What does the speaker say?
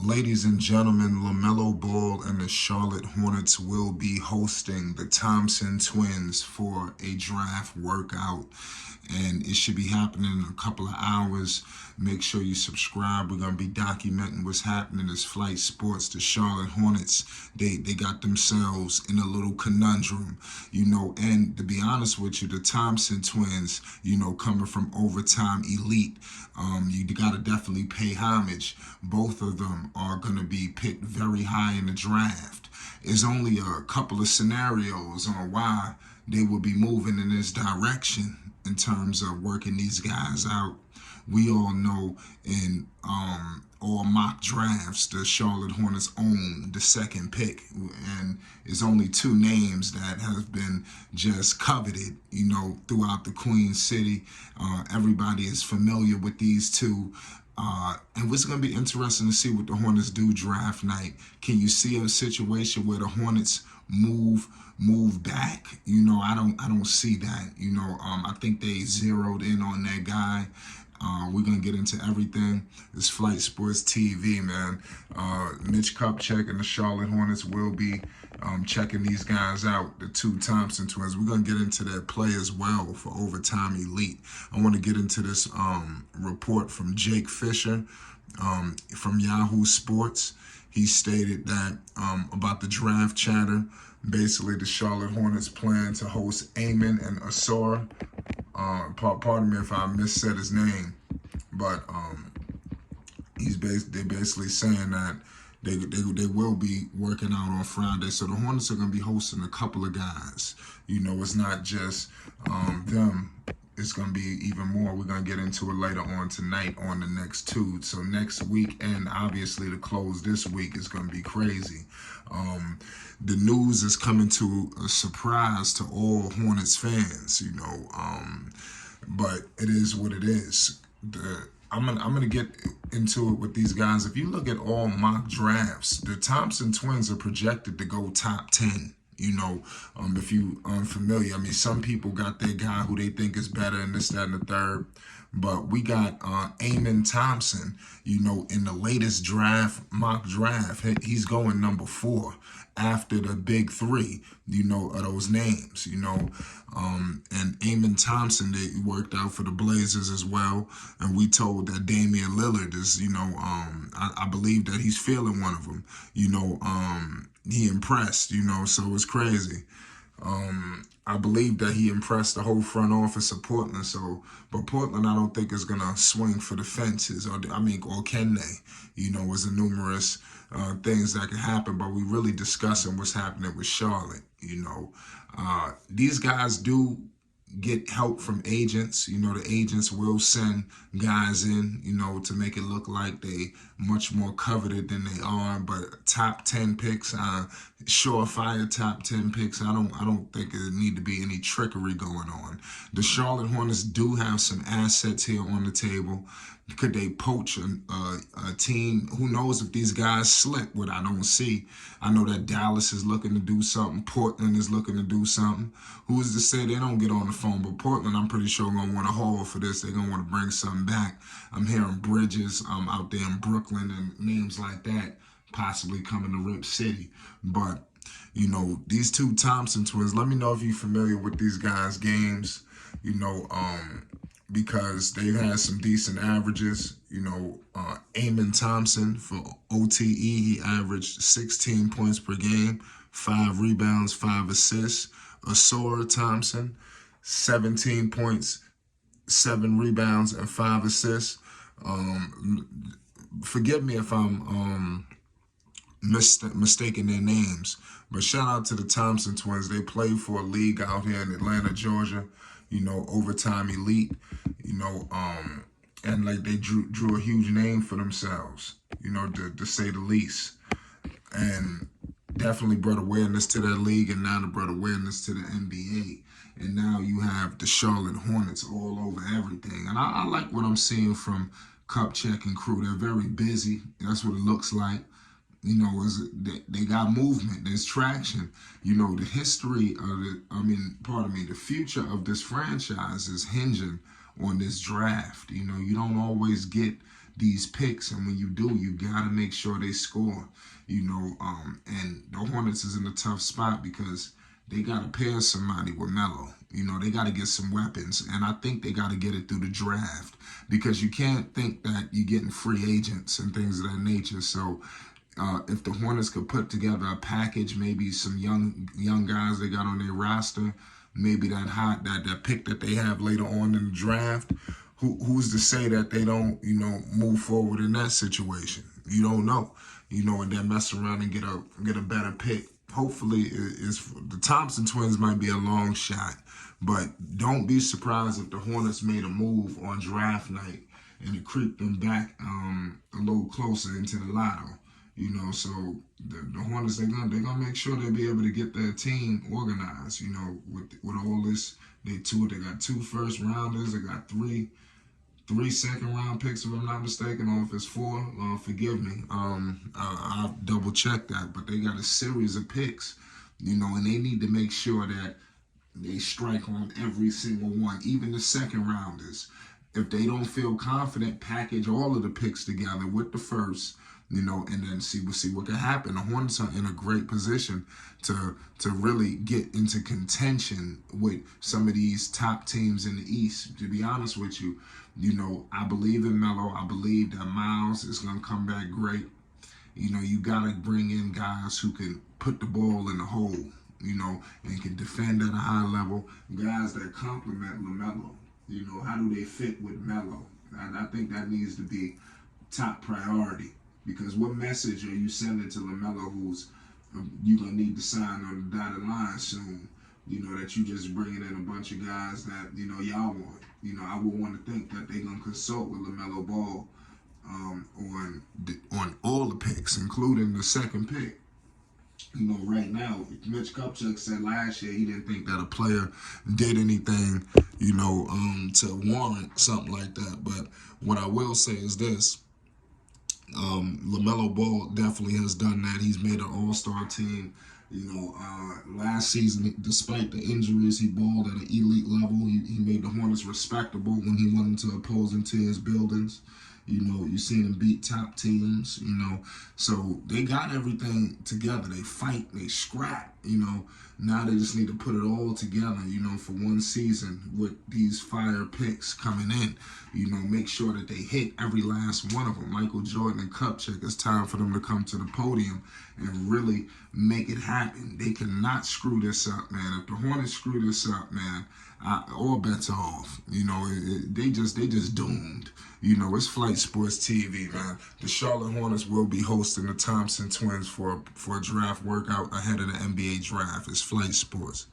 Ladies and gentlemen, Lamelo Ball and the Charlotte Hornets will be hosting the Thompson twins for a draft workout, and it should be happening in a couple of hours. Make sure you subscribe. We're going to be documenting what's happening as Flight Sports. The Charlotte Hornets, they got themselves in a little conundrum, and to be honest with you, the Thompson twins, coming from overtime elite, you got to definitely pay homage. Both of them are going to be picked very high in the draft. There's only a couple of scenarios on why they will be moving in this direction in terms of working these guys out. We all know in all mock drafts, the Charlotte Hornets own the second pick, and there's only two names that have been just coveted, throughout the Queen City. Everybody is familiar with these two. And what's going to be interesting to see what the Hornets do draft night. Can you see a situation where the Hornets move back? I don't see that. I think they zeroed in on that guy. We're going to get into everything. It's Flight Sports TV, man. Mitch Kupchak and the Charlotte Hornets will be checking these guys out, the two Thompson twins. We're going to get into their play as well for Overtime Elite. I want to get into this report from Jake Fisher from Yahoo Sports. He stated that about the draft chatter. Basically, the Charlotte Hornets plan to host Amon and Asor. Pardon me if I missaid his name, but they're basically saying that they will be working out on Friday. So the Hornets are going to be hosting a couple of guys. It's not just them. It's going to be even more. We're going to get into it later on tonight on the next two. So next week, and obviously the close this week, is going to be crazy. The news is coming to a surprise to all Hornets fans, but it is what it is. I'm gonna get into it with these guys. If you look at all mock drafts, the Thompson twins are projected to go top 10. If you unfamiliar, some people got their guy who they think is better and this, that, and the third. But we got Amon Thompson, in the latest mock draft, he's going number 4 after the big three, of those names, and Amon Thompson, they worked out for the Blazers as well. And we told that Damian Lillard is, I believe that he's feeling one of them, he impressed, so it's crazy. I believe that he impressed the whole front office of Portland. But Portland, I don't think is gonna swing for the fences, or can they? There's a numerous things that can happen. But we really discussing what's happening with Charlotte. These guys do get help from agents. The agents will send guys in, to make it look like they much more coveted than they are. But top 10 picks, surefire top 10 picks, I don't think there need to be any trickery going on. The Charlotte Hornets do have some assets here on the table. Could they poach a team? Who knows if these guys slip? What I don't see. I know that Dallas is looking to do something. Portland is looking to do something. Who is to say they don't get on the phone? But Portland, I'm pretty sure, going to want to haul for this. They're going to want to bring something back. I'm hearing Bridges out there in Brooklyn and names like that possibly coming to Rip City. But, these two Thompson twins, let me know if you're familiar with these guys' games, because they've had some decent averages. Amon Thompson, for OTE, he averaged 16 points per game, 5 rebounds, 5 assists. Asor Thompson, 17 points, 7 rebounds, and 5 assists. Forgive me if I'm mistaking their names, but shout out to the Thompson twins. They play for a league out here in Atlanta, Georgia, Overtime Elite, and like they drew a huge name for themselves, to say the least. And definitely brought awareness to that league, and now they brought awareness to the NBA. And now you have the Charlotte Hornets all over everything. And I like what I'm seeing from Kupchak and crew. They're very busy. That's what it looks like. They got movement. There's traction. The history of the future of this franchise is hinging on this draft. You don't always get these picks, and when you do, you gotta make sure they score. And the Hornets is in a tough spot because they got to pair somebody with Melo. They got to get some weapons, and I think they got to get it through the draft because you can't think that you're getting free agents and things of that nature. So if the Hornets could put together a package, maybe some young guys they got on their roster, maybe that pick that they have later on in the draft, who's to say that they don't move forward in that situation? You don't know, and then mess around and get a better pick. Hopefully, the Thompson twins might be a long shot, but don't be surprised if the Hornets made a move on draft night and it creeped them back a little closer into the lotto. So the Hornets, they're gonna make sure they'll be able to get their team organized. With all this, they got 2 first rounders, they got three second round picks, if I'm not mistaken, or if it's 4, forgive me. I'll double check that, but they got a series of picks, and they need to make sure that they strike on every single one, even the second rounders. If they don't feel confident, package all of the picks together with the first, and then see what can happen. The Hornets are in a great position to really get into contention with some of these top teams in the East. To be honest with you, I believe in Melo. I believe that Miles is going to come back great. You got to bring in guys who can put the ball in the hole, and can defend at a high level. Guys that complement Lamelo. How do they fit with Melo? And I think that needs to be top priority. Because what message are you sending to Lamelo, who's you're going to need to sign on the dotted line soon? That you just bringing in a bunch of guys that, y'all want. I would want to think that they're going to consult with LaMelo Ball on all the picks, including the second pick. Right now, Mitch Kupchak said last year he didn't think that a player did anything, to warrant something like that. But what I will say is this. LaMelo Ball definitely has done that. He's made an all-star team. Last season, despite the injuries, he balled at an elite level. He made the Hornets respectable when he went into opposing teams' buildings. You seen him beat top teams, So they got everything together. They fight, they scrap, Now they just need to put it all together, for one season with these fire picks coming in. Make sure that they hit every last one of them. Michael Jordan and Kupchak, it's time for them to come to the podium and really make it happen. They cannot screw this up, man. If the Hornets screw this up, man, all bets are off. They just doomed. It's Flight Sports TV, man. The Charlotte Hornets will be hosting the Thompson twins for a draft workout ahead of the NBA draft. It's Flight Sports.